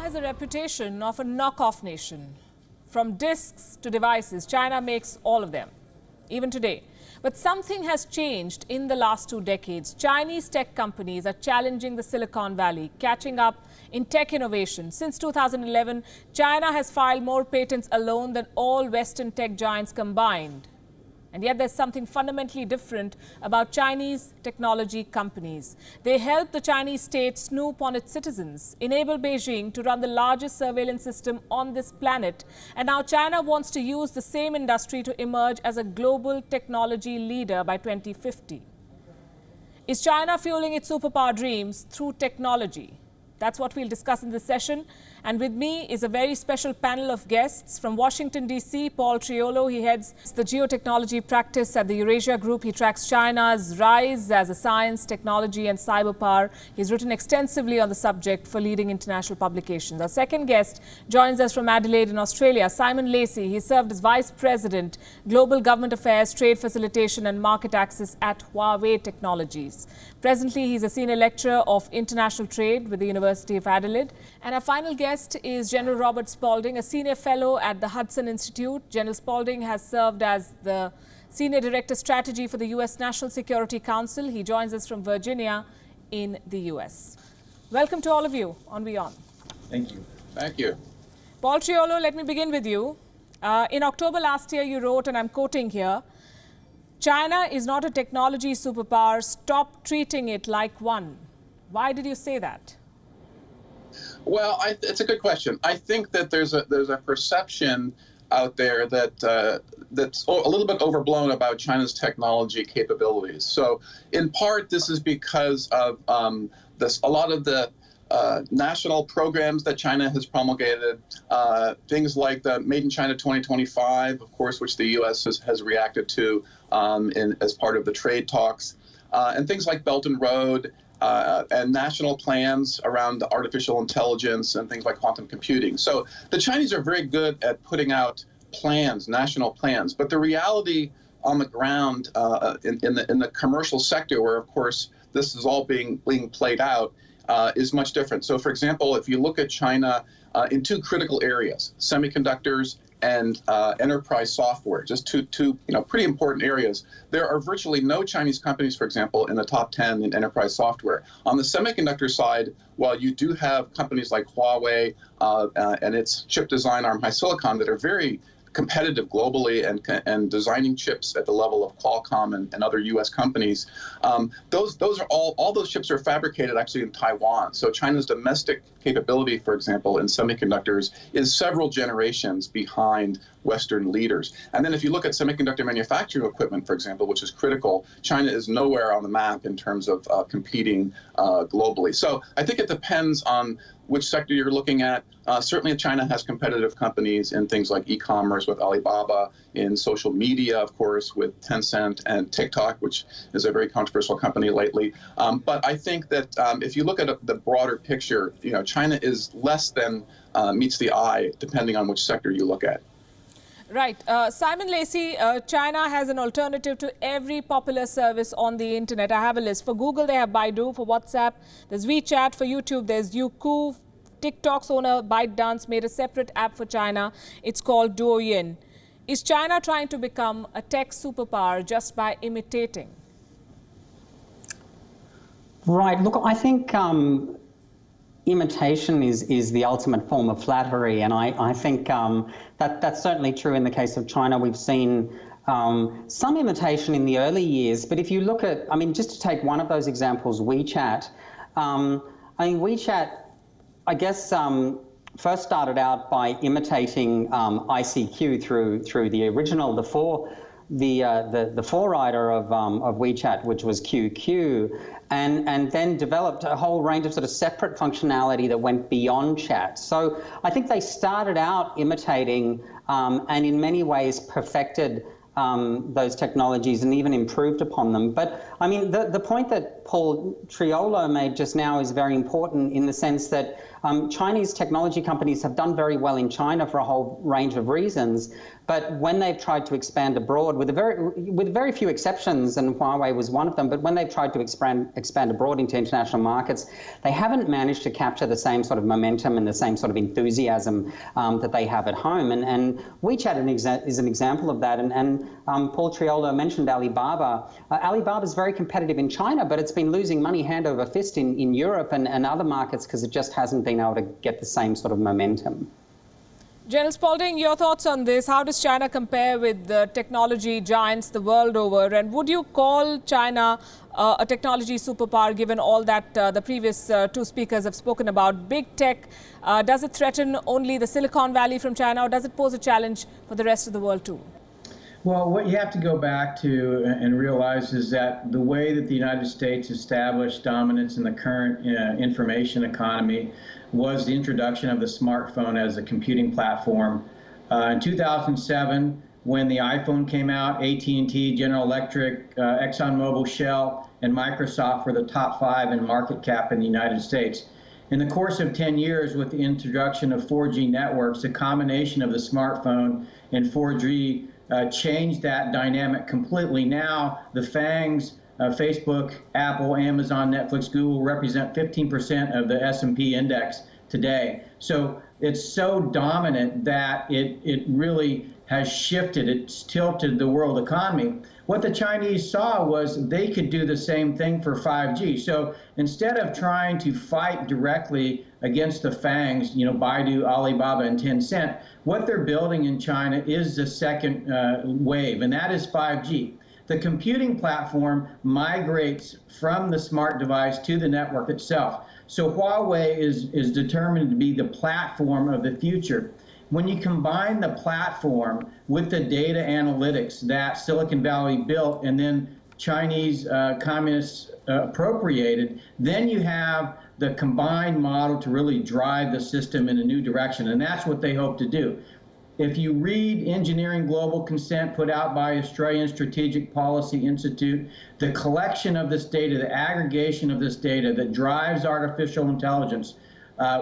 has a reputation of a knockoff nation. From discs to devices, China makes all of them, even today. But something has changed in the last 2 decades. Chinese tech companies are challenging the Silicon Valley, catching up in tech innovation. Since 2011, China has filed more patents alone than all Western tech giants combined. And yet there's something fundamentally different about Chinese technology companies. They help the Chinese state snoop on its citizens, enable Beijing to run the largest surveillance system on this planet. And now China wants to use the same industry to emerge as a global technology leader by 2050. Is China fueling its superpower dreams through technology? That's what we'll discuss in this session. And with me is a very special panel of guests from Washington, D.C., Paul Triolo. He heads the geotechnology practice at the Eurasia Group. He tracks China's rise as a science, technology and cyber power. He's written extensively on the subject for leading international publications. Our second guest joins us from Adelaide in Australia, Simon Lacey. He served as Vice President, Global Government Affairs, Trade Facilitation and Market Access at Huawei Technologies. Presently, he's a senior lecturer of international trade with the University of Adelaide. And our final guest is General Robert Spalding, a senior fellow at the Hudson Institute. General Spalding has served as the Senior Director Strategy for the U.S. National Security Council. He joins us from Virginia in the U.S. Welcome to all of you on WION. Thank you. Thank you. Paul Triolo, let me begin with you. In October last year, you wrote, and I'm quoting here, "China is not a technology superpower. Stop treating it like one." Why did you say that? Well, it's a good question. I think that there's a perception out there that that's a little bit overblown about China's technology capabilities. So, in part, this is because of a lot of the national programs that China has promulgated, things like the Made in China 2025, of course, which the U.S. has reacted to as part of the trade talks, and things like Belt and Road. And national plans around artificial intelligence and things like quantum computing. So the Chinese are very good at putting out plans, national plans. But the reality on the ground in the commercial sector, where of course this is all being played out, is much different. So, for example, if you look at China in 2 critical areas, semiconductors and enterprise software, just two pretty important areas. There are virtually no Chinese companies, for example, in the top 10 in enterprise software. On the semiconductor side, while you do have companies like Huawei and its chip design arm HiSilicon that are very competitive globally and designing chips at the level of Qualcomm and other U.S. companies, those are all those chips are fabricated actually in Taiwan. So China's domestic capability, for example, in semiconductors is several generations behind Western leaders. And then if you look at semiconductor manufacturing equipment, for example, which is critical, China is nowhere on the map in terms of competing globally. So I think it depends on which sector you're looking at. Certainly China has competitive companies in things like e-commerce with Alibaba, in social media, of course, with Tencent and TikTok, which is a very controversial company lately. But I think that if you look at the broader picture, China is less than meets the eye, depending on which sector you look at. Right. Simon Lacey, China has an alternative to every popular service on the internet. I have a list. For Google, they have Baidu. For WhatsApp, there's WeChat. For YouTube, there's Youku. TikTok's owner, ByteDance, made a separate app for China. It's called Douyin. Is China trying to become a tech superpower just by imitating? Right. Look, I think imitation is the ultimate form of flattery, and I think that's certainly true in the case of China. We've seen some imitation in the early years, but if you look at, just to take one of those examples, WeChat, WeChat, I guess, first started out by imitating ICQ through the original, the forerunner of WeChat, which was QQ, and then developed a whole range of sort of separate functionality that went beyond chat. So I think they started out imitating and in many ways perfected those technologies and even improved upon them. But the point that Paul Triolo made just now is very important in the sense that Chinese technology companies have done very well in China for a whole range of reasons, But when they've tried to expand abroad, with very few exceptions, and Huawei was one of them, but when they've tried to expand abroad into international markets, they haven't managed to capture the same sort of momentum and the same sort of enthusiasm that they have at home. And WeChat is an example of that. And Paul Triolo mentioned Alibaba. Alibaba is very competitive in China, but it's been losing money hand over fist in Europe and other markets because it just hasn't been able to get the same sort of momentum. General Spalding, your thoughts on this? How does China compare with the technology giants the world over? And would you call China a technology superpower, given all that the previous two speakers have spoken about? Big tech, does it threaten only the Silicon Valley from China, or does it pose a challenge for the rest of the world too? Well, what you have to go back to and realize is that the way that the United States established dominance in the current information economy was the introduction of the smartphone as a computing platform. In 2007, when the iPhone came out, AT&T, General Electric, ExxonMobil, Shell, and Microsoft were the top 5 in market cap in the United States. In the course of 10 years, with the introduction of 4G networks, the combination of the smartphone and 4G changed that dynamic completely. Now, the FANGs, Facebook, Apple, Amazon, Netflix, Google represent 15% of the S&P index today. So it's so dominant that it really has shifted, it's tilted the world economy. What the Chinese saw was they could do the same thing for 5G. So instead of trying to fight directly against the FANGs, Baidu, Alibaba, and Tencent, what they're building in China is the second wave, and that is 5G. The computing platform migrates from the smart device to the network itself. So Huawei is determined to be the platform of the future. When you combine the platform with the data analytics that Silicon Valley built and then Chinese communists appropriated, then you have the combined model to really drive the system in a new direction, and that's what they hope to do. If you read Engineering Global Consent put out by Australian Strategic Policy Institute, the collection of this data, the aggregation of this data that drives artificial intelligence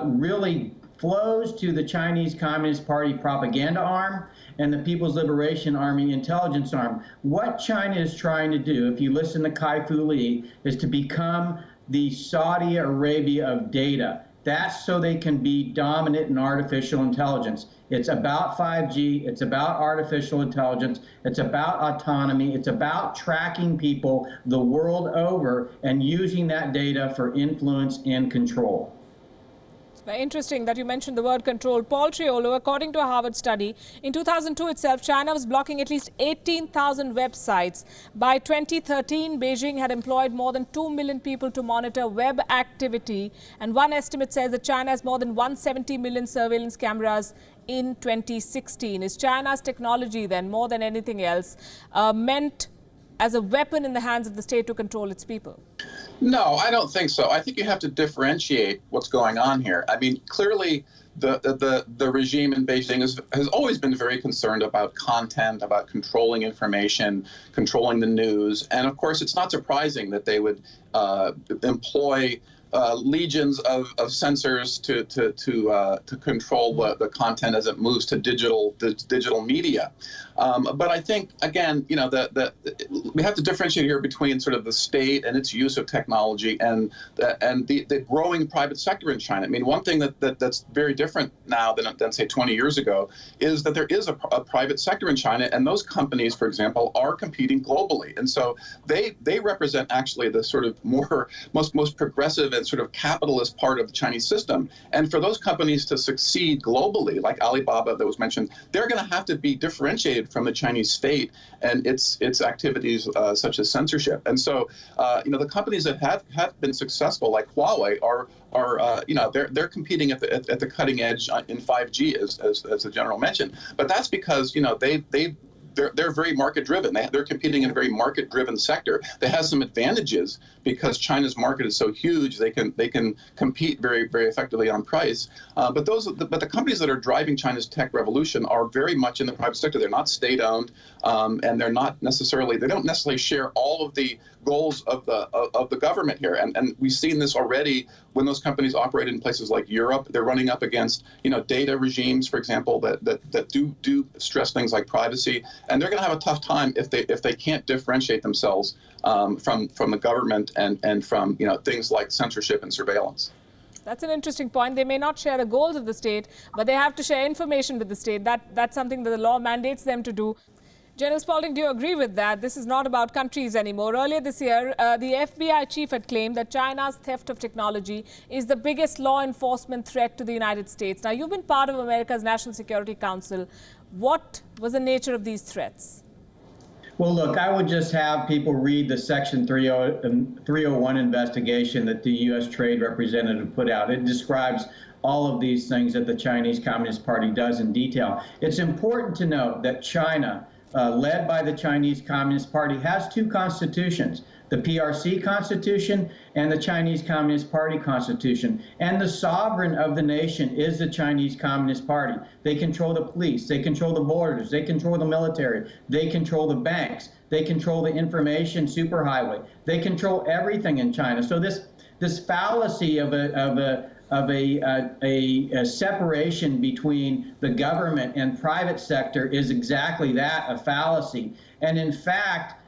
really flows to the Chinese Communist Party propaganda arm and the People's Liberation Army intelligence arm. What China is trying to do, if you listen to Kai-Fu Lee, is to become the Saudi Arabia of data. That's so they can be dominant in artificial intelligence. It's about 5G, it's about artificial intelligence, it's about autonomy, it's about tracking people the world over and using that data for influence and control. Very interesting that you mentioned the word control. Paul Triolo, according to a Harvard study, in 2002 itself, China was blocking at least 18,000 websites. By 2013, Beijing had employed more than 2 million people to monitor web activity. And one estimate says that China has more than 170 million surveillance cameras in 2016. Is China's technology then, more than anything else, meant as a weapon in the hands of the state to control its people? No, I don't think so. I think you have to differentiate what's going on here. I mean, clearly the regime in Beijing has always been very concerned about content, about controlling information, controlling the news. And of course, it's not surprising that they would employ legions of censors to control the content as it moves to digital media. But I think, again, we have to differentiate here between sort of the state and its use of technology and the growing private sector in China. I mean, one thing that's very different now than say 20 years ago is that there is a private sector in China, and those companies, for example, are competing globally, and so they represent actually the sort of most progressive and sort of capitalist part of the Chinese system. And for those companies to succeed globally, like Alibaba that was mentioned, they're going to have to be differentiated from the Chinese state and its activities such as censorship. And so, the companies that have been successful, like Huawei, they're competing at the cutting edge in 5G, as the general mentioned. But that's because they're very market driven. They're competing in a very market driven sector that has some advantages because China's market is so huge. They can compete very, very effectively on price. But the companies that are driving China's tech revolution are very much in the private sector. They're not state owned, and they don't necessarily share all of the goals of the government here. And we've seen this already when those companies operate in places like Europe. They're running up against, data regimes, for example, that do stress things like privacy, and they're going to have a tough time if they can't differentiate themselves from the government and from things like censorship and surveillance. That's an interesting point. They may not share the goals of the state, but they have to share information with the state. That's something that the law mandates them to do. General Spalding, do you agree with that? This is not about countries anymore. Earlier this year, the FBI chief had claimed that China's theft of technology is the biggest law enforcement threat to the United States. Now, you've been part of America's National Security Council. What was the nature of these threats? Well, look, I would just have people read the Section 301 investigation that the U.S. Trade Representative put out. It describes all of these things that the Chinese Communist Party does in detail. It's important to note that China, led by the Chinese Communist Party, has two constitutions, the PRC Constitution and the Chinese Communist Party Constitution. And the sovereign of the nation is the Chinese Communist Party. They control the police, they control the borders, they control the military, they control the banks, they control the information superhighway, they control everything in China. So this fallacy of a separation between the government and private sector is exactly that, a fallacy. And in fact,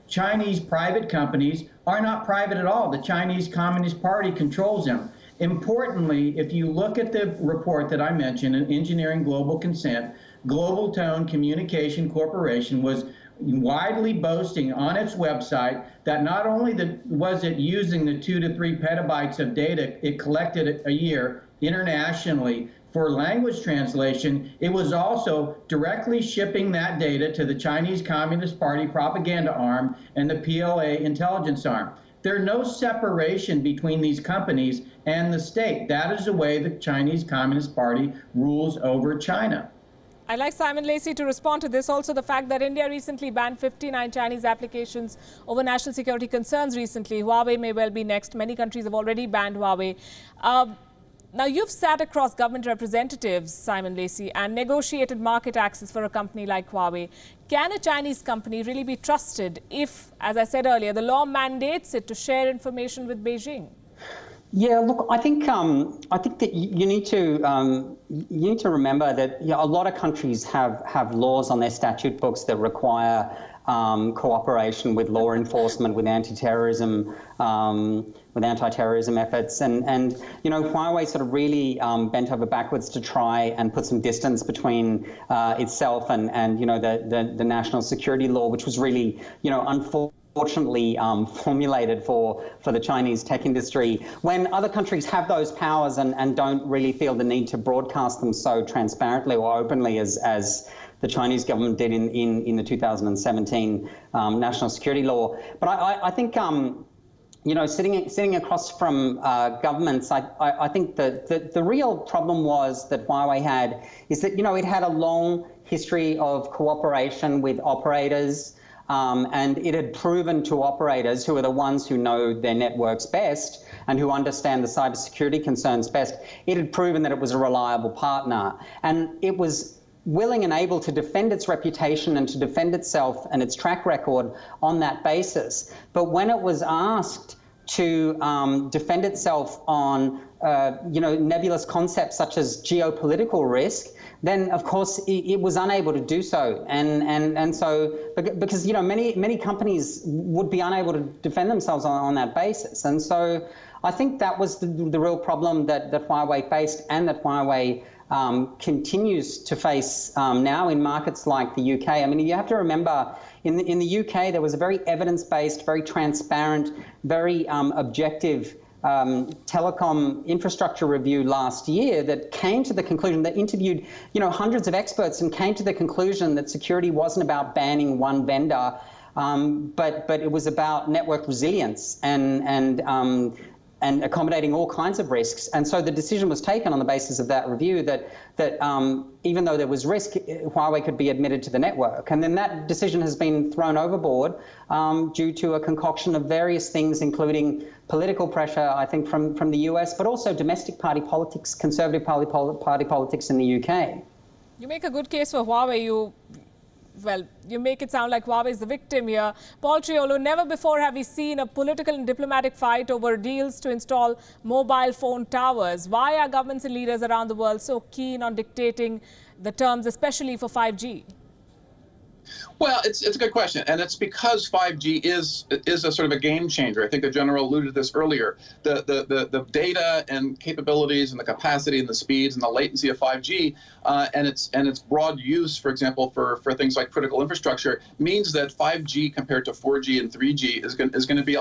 Chinese private companies are not private at all. The Chinese Communist Party controls them. Importantly, if you look at the report that I mentioned, Engineering Global Consent, Global Tone Communication Corporation was widely boasting on its website that not only was it using the 2 to 3 petabytes of data it collected a year internationally for language translation, it was also directly shipping that data to the Chinese Communist Party propaganda arm and the PLA intelligence arm. There's no separation between these companies and the state. That is the way the Chinese Communist Party rules over China. I'd like Simon Lacey to respond to this. Also, the fact that India recently banned 59 Chinese applications over national security concerns recently. Huawei may well be next. Many countries have already banned Huawei. Now, you've sat across government representatives, Simon Lacey, and negotiated market access for a company like Huawei. Can a Chinese company really be trusted if, as I said earlier, the law mandates it to share information with Beijing? Yeah, look, I think that you need to remember that a lot of countries have laws on their statute books that require cooperation with law enforcement, with anti-terrorism efforts, and Huawei sort of really bent over backwards to try and put some distance between itself and the national security law, which was really unfortunately formulated for the Chinese tech industry, when other countries have those powers and don't really feel the need to broadcast them so transparently or openly as the Chinese government did in the 2017 national security law. But I think sitting across from governments, I think the real problem was that Huawei had is that it had a long history of cooperation with operators. And it had proven to operators, who are the ones who know their networks best and who understand the cybersecurity concerns best, it had proven that it was a reliable partner. And it was willing and able to defend its reputation and to defend itself and its track record on that basis. But when it was asked to defend itself on nebulous concepts such as geopolitical risk, then of course it was unable to do so, and so because many companies would be unable to defend themselves on that basis, and so I think that was the real problem that Huawei faced, and that Huawei continues to face now in markets like the UK. I mean, you have to remember, in the UK there was a very evidence-based, very transparent, very objective telecom infrastructure review last year that came to the conclusion, that interviewed hundreds of experts and came to the conclusion that security wasn't about banning one vendor, but it was about network resilience and accommodating all kinds of risks. And so the decision was taken on the basis of that review that even though there was risk, Huawei could be admitted to the network. And then that decision has been thrown overboard due to a concoction of various things, including political pressure, I think, from the US, but also domestic party politics, conservative party politics in the UK. You make a good case for Huawei. well, you make it sound like Huawei is the victim here. Paul Triolo, never before have we seen a political and diplomatic fight over deals to install mobile phone towers. Why are governments and leaders around the world so keen on dictating the terms, especially for 5G? Well, it's a good question, and it's because 5G is a sort of a game changer. I think the general alluded to this earlier. The data and capabilities and the capacity and the speeds and the latency of 5G and its broad use, for example, for things like critical infrastructure, means that 5G compared to 4G and 3G is going to be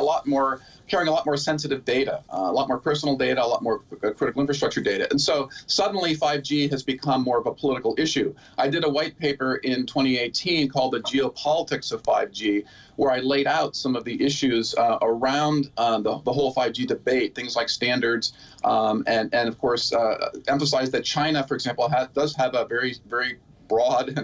carrying a lot more sensitive data, a lot more personal data, a lot more critical infrastructure data. And so suddenly 5G has become more of a political issue. I did a white paper in 2018 called The Geopolitics of 5G, where I laid out some of the issues around the whole 5G debate, things like standards, and of course emphasized that China, for example, does have a very, very broad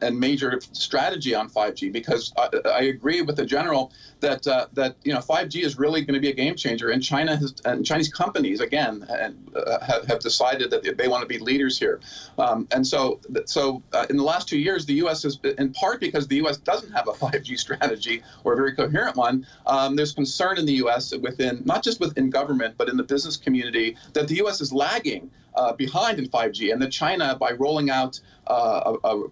and major strategy on 5G, because I agree with the general that 5G is really going to be a game changer, and Chinese companies again have decided that they want to be leaders here, and so in the last 2 years, the U.S. has, in part because the U.S. doesn't have a 5G strategy or a very coherent one. There's concern in the U.S. not just within government, but in the business community, that the U.S. is lagging behind in 5G, and that China, by rolling out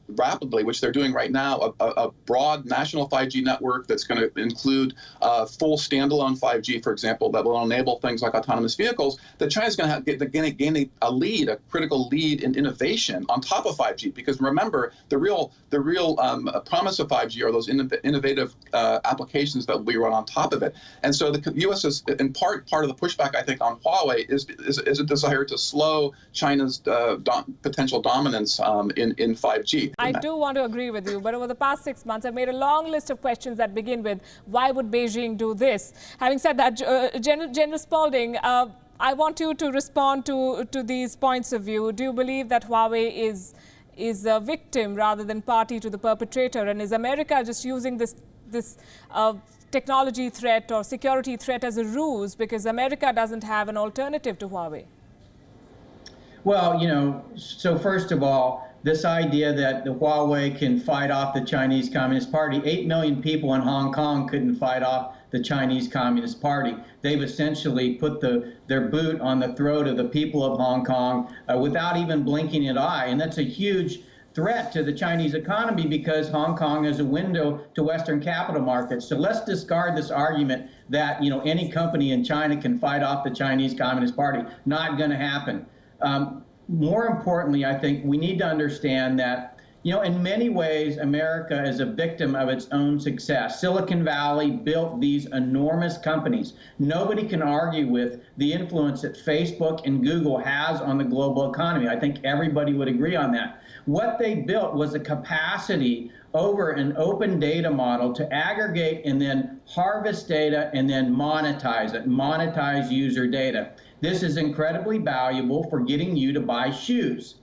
rapidly, which they're doing right now, a broad national 5G network that's going to include full standalone 5G, for example, that will enable things like autonomous vehicles, that China's going to gain a critical lead in innovation on top of 5G. Because remember, the real promise of 5G are those innovative applications that will be run on top of it. And so the U.S. is, in part of the pushback, I think, on Huawei is a desire to slow China's potential dominance in 5G. I do want to agree with you, but over the past 6 months, I've made a long list of questions that begin with, why would Beijing do this? Having said that, General Spalding, I want you to respond to these points of view. Do you believe that Huawei is a victim rather than party to the perpetrator? And is America just using this technology threat or security threat as a ruse because America doesn't have an alternative to Huawei? Well, so first of all, this idea that the Huawei can fight off the Chinese Communist Party, 8 million people in Hong Kong couldn't fight off the Chinese Communist Party. They've essentially put their boot on the throat of the people of Hong Kong without even blinking an eye. And that's a huge threat to the Chinese economy because Hong Kong is a window to Western capital markets. So let's discard this argument that, any company in China can fight off the Chinese Communist Party. Not going to happen. More importantly, I think we need to understand that, in many ways, America is a victim of its own success. Silicon Valley built these enormous companies. Nobody can argue with the influence that Facebook and Google has on the global economy. I think everybody would agree on that. What they built was a capacity over an open data model to aggregate and then harvest data and then monetize user data. This is incredibly valuable for getting you to buy shoes.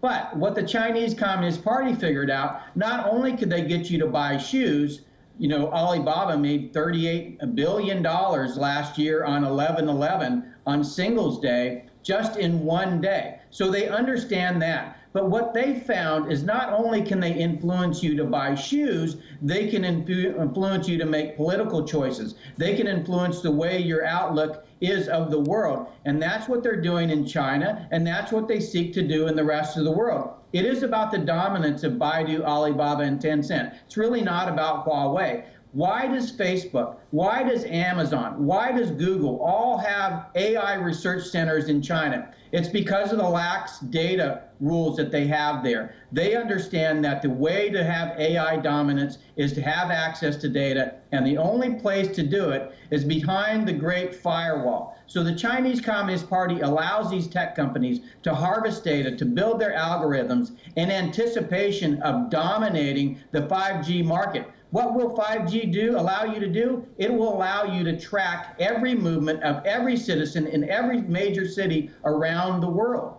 But what the Chinese Communist Party figured out, not only could they get you to buy shoes, Alibaba made $38 billion last year on 11/11 on Singles Day, just in one day. So they understand that. But what they found is not only can they influence you to buy shoes, they can influence you to make political choices. They can influence the way your outlook is of the world. And that's what they're doing in China, and that's what they seek to do in the rest of the world. It is about the dominance of Baidu, Alibaba, and Tencent. It's really not about Huawei. Why does Facebook, why does Amazon, why does Google all have AI research centers in China? It's because of the lax data rules that they have there. They understand that the way to have AI dominance is to have access to data, and the only place to do it is behind the Great Firewall. So the Chinese Communist Party allows these tech companies to harvest data, to build their algorithms in anticipation of dominating the 5G market. What will 5G allow you to do? It will allow you to track every movement of every citizen in every major city around the world.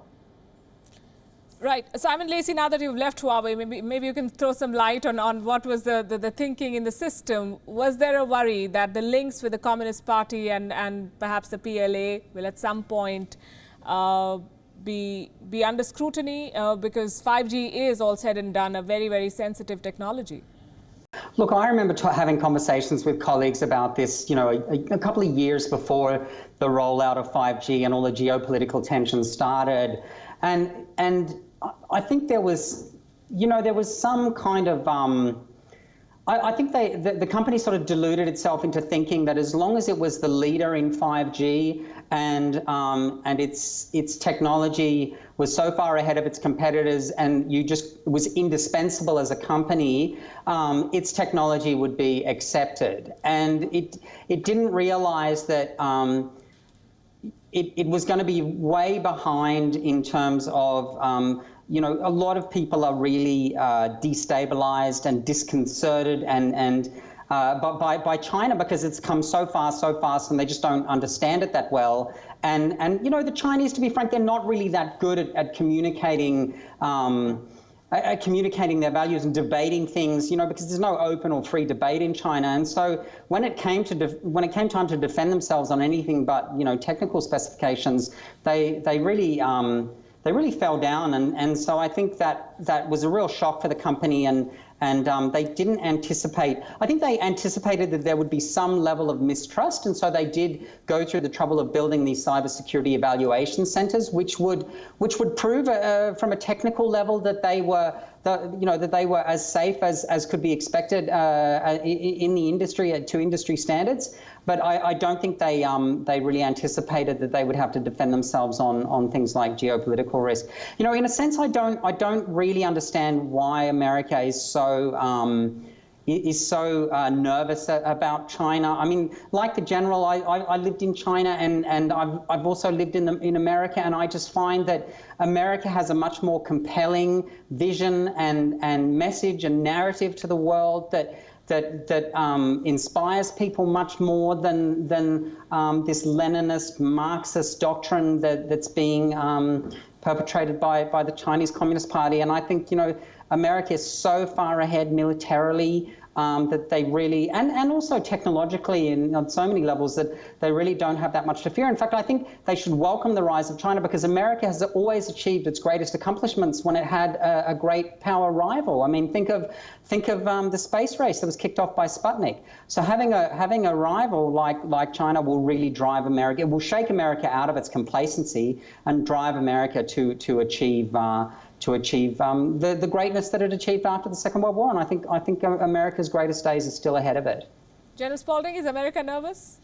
Right. Simon Lacey, now that you've left Huawei, maybe you can throw some light on what was the thinking in the system. Was there a worry that the links with the Communist Party and perhaps the PLA will at some point be under scrutiny because 5G is, all said and done, a very, very sensitive technology? Look, I remember having conversations with colleagues about this, a couple of years before the rollout of 5G and all the geopolitical tensions started. And I think there was some kind of, I think the company sort of deluded itself into thinking that as long as it was the leader in 5G and its technology was so far ahead of its competitors and was indispensable as a company, its technology would be accepted. And it didn't realize that it was going to be way behind in terms of a lot of people are really destabilized and disconcerted by China because it's come so fast, and they just don't understand it that well. And the Chinese, to be frank, they're not really that good at communicating communicating their values and debating things, because there's no open or free debate in China. And so when it came time to defend themselves on anything but technical specifications, they really fell down, and so I think that was a real shock for the company, and they didn't anticipate. I think they anticipated that there would be some level of mistrust, and so they did go through the trouble of building these cybersecurity evaluation centers, which would prove from a technical level that they were as safe as could be expected in the industry to industry standards. But I don't think they really anticipated that they would have to defend themselves on things like geopolitical risk. In a sense, I don't really understand why America is so nervous about China. I mean, like the general, I lived in China and I've also lived in America, and I just find that America has a much more compelling vision and message and narrative to the world that inspires people much more than this Leninist Marxist doctrine that's being perpetrated by the Chinese Communist Party. And I think America is so far ahead militarily that they really, and also technologically and on so many levels, that they really don't have that much to fear. In fact, I think they should welcome the rise of China, because America has always achieved its greatest accomplishments when it had a great power rival. I mean, think of the space race that was kicked off by Sputnik. So having a rival like China will really drive America. It will shake America out of its complacency and drive America to achieve the greatness that it achieved after the Second World War. And I think America's greatest days are still ahead of it. General Spalding, is America nervous?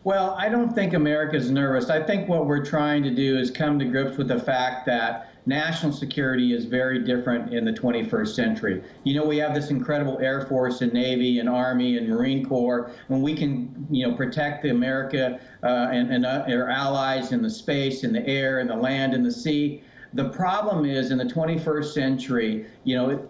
Well, I don't think America's nervous. I think what we're trying to do is come to grips with the fact that national security is very different in the 21st century. We have this incredible Air Force and Navy and Army and Marine Corps, and we can, protect America and our allies in the space, in the air, in the land, in the sea. The problem is, in the 21st century,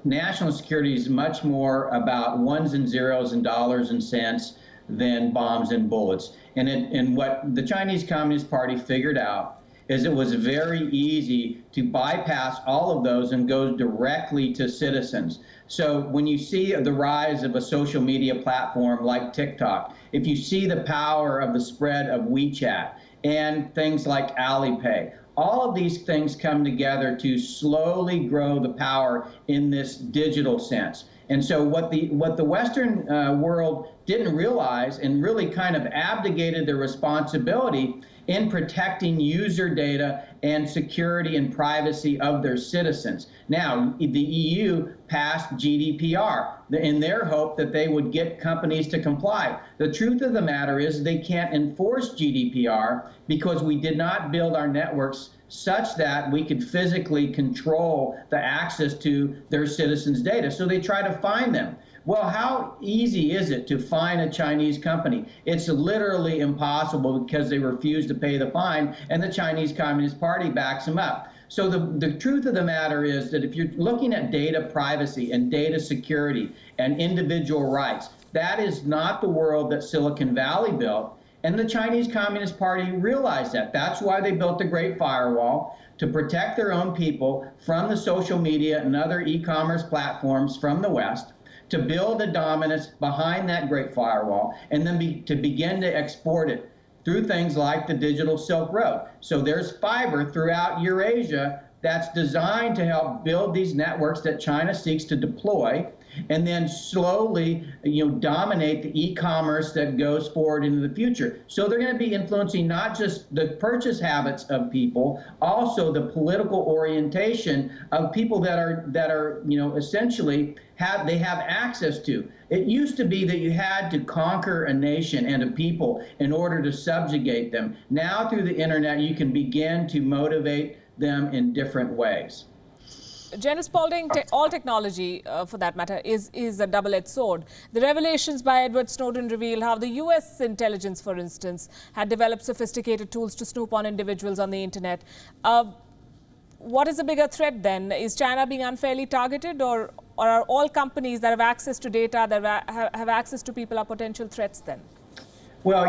national security is much more about ones and zeros and dollars and cents than bombs and bullets. And what the Chinese Communist Party figured out is it was very easy to bypass all of those and go directly to citizens. So when you see the rise of a social media platform like TikTok, if you see the power of the spread of WeChat and things like Alipay, all of these things come together to slowly grow the power in this digital sense. And so what the Western world didn't realize, and really kind of abdicated their responsibility in protecting user data and security and privacy of their citizens. Now, the EU passed GDPR in their hope that they would get companies to comply. The truth of the matter is they can't enforce GDPR because we did not build our networks such that we could physically control the access to their citizens' data. So they try to fine them. Well, how easy is it to fine a Chinese company? It's literally impossible because they refuse to pay the fine, and the Chinese Communist Party backs them up. So the truth of the matter is that if you're looking at data privacy and data security and individual rights, that is not the world that Silicon Valley built. And the Chinese Communist Party realized that. That's why they built the Great Firewall, to protect their own people from the social media and other e-commerce platforms from the West, to build a dominance behind that Great Firewall, and then to begin to export it through things like the digital Silk Road. So there's fiber throughout Eurasia that's designed to help build these networks that China seeks to deploy, and then slowly, dominate the e-commerce that goes forward into the future. So they're going to be influencing not just the purchase habits of people, also the political orientation of people that are essentially have access to. It used to be that you had to conquer a nation and a people in order to subjugate them. Now through the internet, you can begin to motivate them in different ways. General Spalding, all technology, for that matter, is a double-edged sword. The revelations by Edward Snowden reveal how the US intelligence, for instance, had developed sophisticated tools to snoop on individuals on the internet. What is the bigger threat then? Is China being unfairly targeted, or are all companies that have access to data, that have access to people, are potential threats then? Well,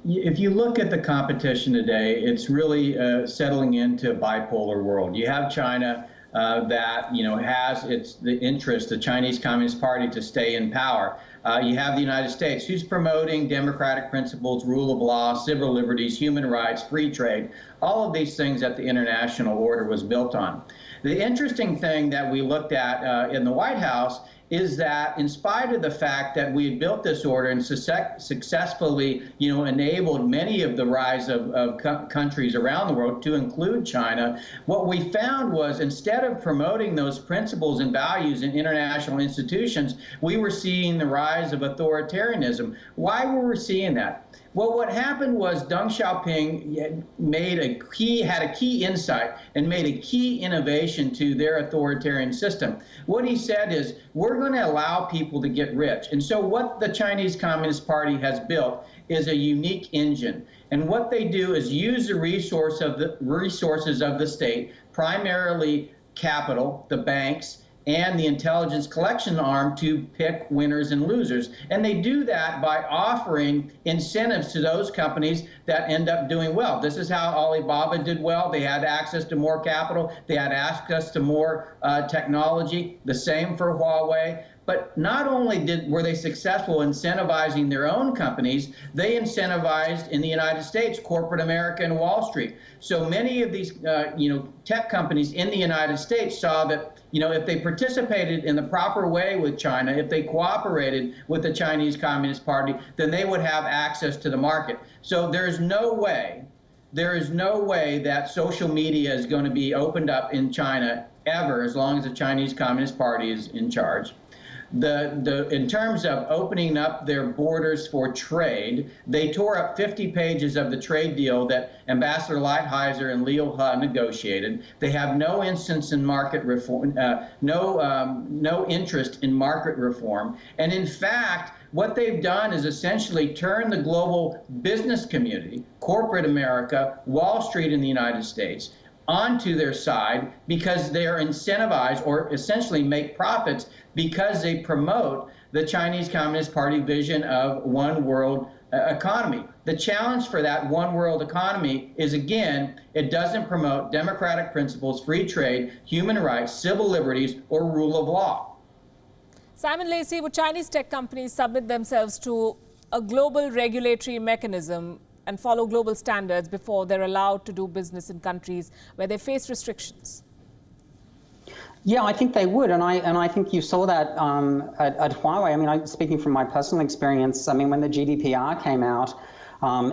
if you look at the competition today, it's really settling into a bipolar world. You have China that has the interest, the Chinese Communist Party, to stay in power. You have the United States, who's promoting democratic principles, rule of law, civil liberties, human rights, free trade, all of these things that the international order was built on. The interesting thing that we looked at in the White House is that in spite of the fact that we had built this order and successfully, enabled many of the rise of countries around the world, to include China, what we found was, instead of promoting those principles and values in international institutions, we were seeing the rise of authoritarianism. Why were we seeing that? Well, what happened was Deng Xiaoping had a key insight and made a key innovation to their authoritarian system. What he said is, we're going to allow people to get rich. And so what the Chinese Communist Party has built is a unique engine. And what they do is use the resources of the state, primarily capital, the banks, and the intelligence collection arm, to pick winners and losers. And they do that by offering incentives to those companies that end up doing well. This is how Alibaba did well. They had access to more capital. They had access to more technology. The same for Huawei. But not only were they successful incentivizing their own companies, they incentivized, in the United States, corporate America and Wall Street. So many of these tech companies in the United States saw that if they participated in the proper way with China, if they cooperated with the Chinese Communist Party, then they would have access to the market. So there is no way that social media is going to be opened up in China ever, as long as the Chinese Communist Party is in charge. In terms of opening up their borders for trade, they tore up 50 pages of the trade deal that Ambassador Lighthizer and Liu He negotiated. They have no instance in market reform, no interest in market reform. And in fact, what they've done is essentially turn the global business community, corporate America, Wall Street in the United States, onto their side, because they are incentivized, or essentially make profits, because they promote the Chinese Communist Party vision of one world economy. The challenge for that one world economy is, again, it doesn't promote democratic principles, free trade, human rights, civil liberties, or rule of law. Simon Lacey, would Chinese tech companies submit themselves to a global regulatory mechanism and follow global standards before they're allowed to do business in countries where they face restrictions? Yeah, I think they would, and I think you saw that at Huawei. I mean, speaking from my personal experience, I mean, when the GDPR came out,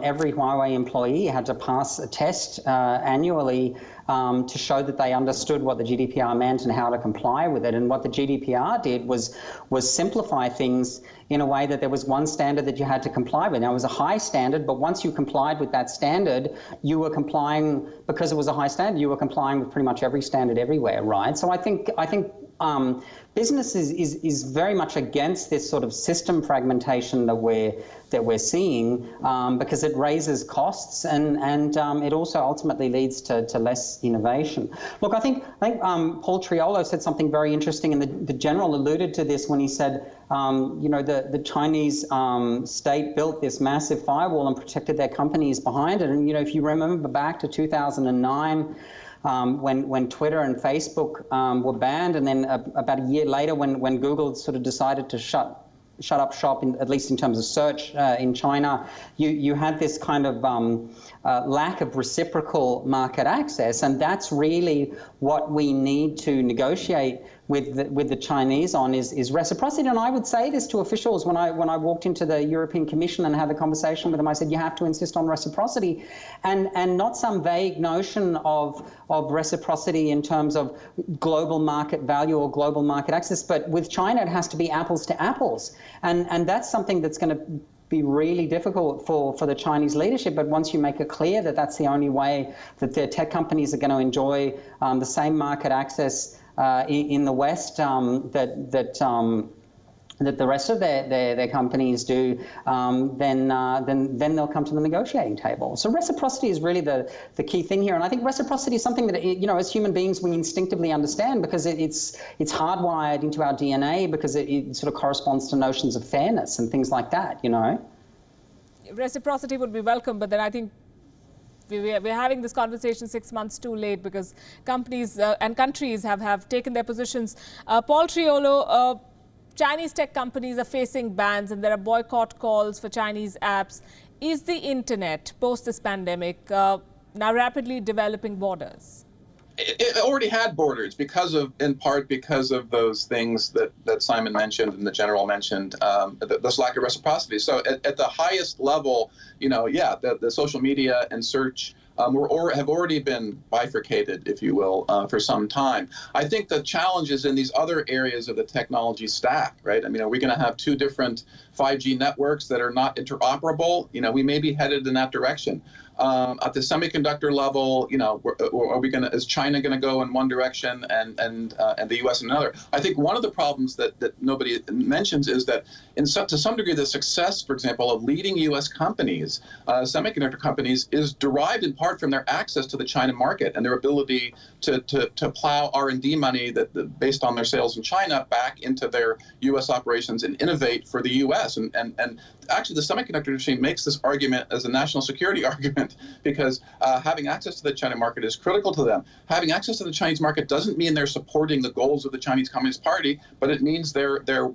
every Huawei employee had to pass a test annually to show that they understood what the GDPR meant and how to comply with it. And what the GDPR did was simplify things in a way that there was one standard that you had to comply with. Now, it was a high standard, but once you complied with that standard, you were complying, because it was a high standard, you were complying with pretty much every standard everywhere, right? So I think business is very much against this sort of system fragmentation that we're seeing, because it raises costs and it also ultimately leads to less innovation. Look, I think Paul Triolo said something very interesting, and the general alluded to this when he said, the Chinese state built this massive firewall and protected their companies behind it. And if you remember back to 2009. When Twitter and Facebook were banned, and then about a year later when Google sort of decided to shut shut up shop, at least in terms of search in China. You had this kind of lack of reciprocal market access, and that's really what we need to negotiate with the Chinese on is reciprocity. And I would say this to officials when I walked into the European Commission and had the conversation with them. I said, you have to insist on reciprocity, and not some vague notion of reciprocity in terms of global market value or global market access. But with China, it has to be apples to apples, and that's something that's going to be really difficult for the Chinese leadership. But once you make it clear that that's the only way that their tech companies are going to enjoy the same market access in the West that the rest of their companies do, then they'll come to the negotiating table. So reciprocity is really the key thing here. And I think reciprocity is something that, as human beings, we instinctively understand because it's hardwired into our DNA, because it sort of corresponds to notions of fairness and things like that, Reciprocity would be welcome, but then I think we're having this conversation 6 months too late, because companies and countries have taken their positions. Paul Triolo, Chinese tech companies are facing bans and there are boycott calls for Chinese apps. Is the internet, post this pandemic, now rapidly developing borders? It already had borders in part because of those things that Simon mentioned and the General mentioned, this lack of reciprocity. So at the highest level, the social media and search have already been bifurcated, if you will, for some time. I think the challenge is in these other areas of the technology stack, right? I mean, are we going to have two different 5G networks that are not interoperable? We may be headed in that direction. At the semiconductor level, is China going to go in one direction and the U.S. in another? I think one of the problems that nobody mentions is that to some degree the success, for example, of leading U.S. companies, semiconductor companies, is derived in part from their access to the China market and their ability to plow R&D money based on their sales in China back into their U.S. operations and innovate for the U.S. And actually, the semiconductor industry makes this argument as a national security argument, because having access to the China market is critical to them. Having access to the Chinese market doesn't mean they're supporting the goals of the Chinese Communist Party, but it means they're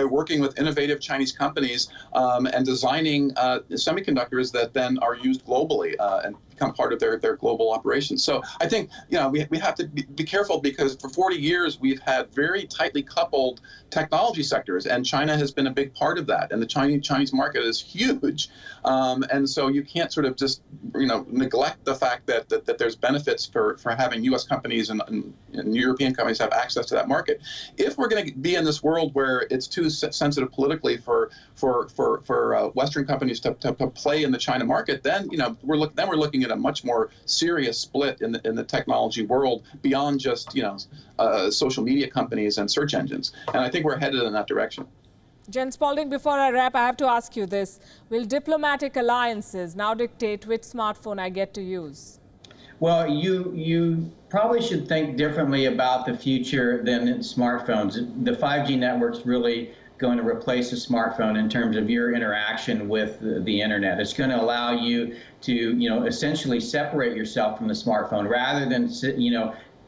working with innovative Chinese companies and designing semiconductors that then are used globally and become part of their global operations. So I think we have to be careful, because for 40 years we've had very tightly coupled technology sectors, and China has been a big part of that. And the Chinese market is huge, and so you can't sort of just neglect the fact that there's benefits for having U.S. companies and European companies have access to that market. If we're going to be in this world where it's too sensitive politically for Western companies to play in the China market, then we're looking at a much more serious split in the technology world beyond just social media companies and search engines. And I think we're headed in that direction. Jen Spalding, before I wrap, I have to ask you this. Will diplomatic alliances now dictate which smartphone I get to use? Well, you probably should think differently about the future than smartphones. The 5G network's really going to replace a smartphone in terms of your interaction with the internet. It's going to allow you to, essentially separate yourself from the smartphone rather than,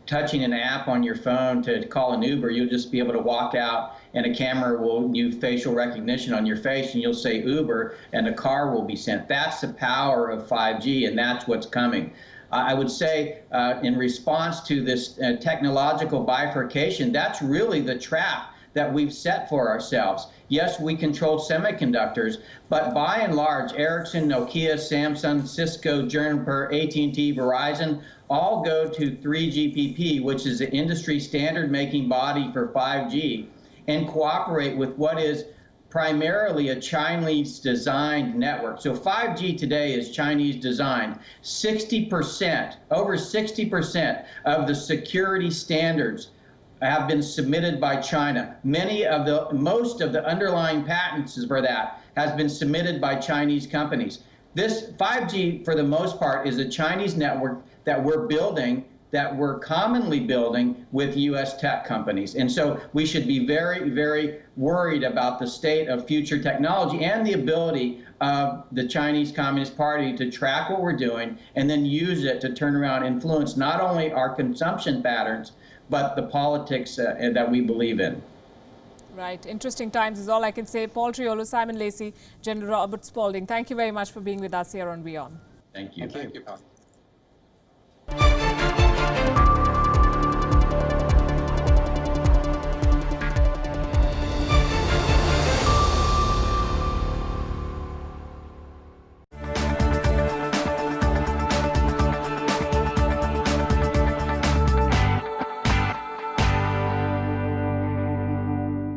touching an app on your phone to call an Uber. You'll just be able to walk out and a camera will use facial recognition on your face and you'll say Uber and a car will be sent. That's the power of 5G, and that's what's coming. I would say in response to this technological bifurcation, that's really the trap that we've set for ourselves. Yes, we control semiconductors, but by and large, Ericsson, Nokia, Samsung, Cisco, Juniper, AT&T, Verizon, all go to 3GPP, which is the industry standard making body for 5G, and cooperate with what is primarily a Chinese designed network. So 5G today is Chinese designed. 60%, over 60% of the security standards have been submitted by China. Most of the underlying patents for that has been submitted by Chinese companies. This 5G, for the most part, is a Chinese network that we're building, that we're commonly building with U.S. tech companies. And so we should be very, very worried about the state of future technology and the ability of the Chinese Communist Party to track what we're doing and then use it to turn around and influence not only our consumption patterns, but the politics that we believe in. Right. Interesting times is all I can say. Paul Triolo, Simon Lacey, General Robert Spalding, thank you very much for being with us here on WION. Thank you. Thank you, Paul.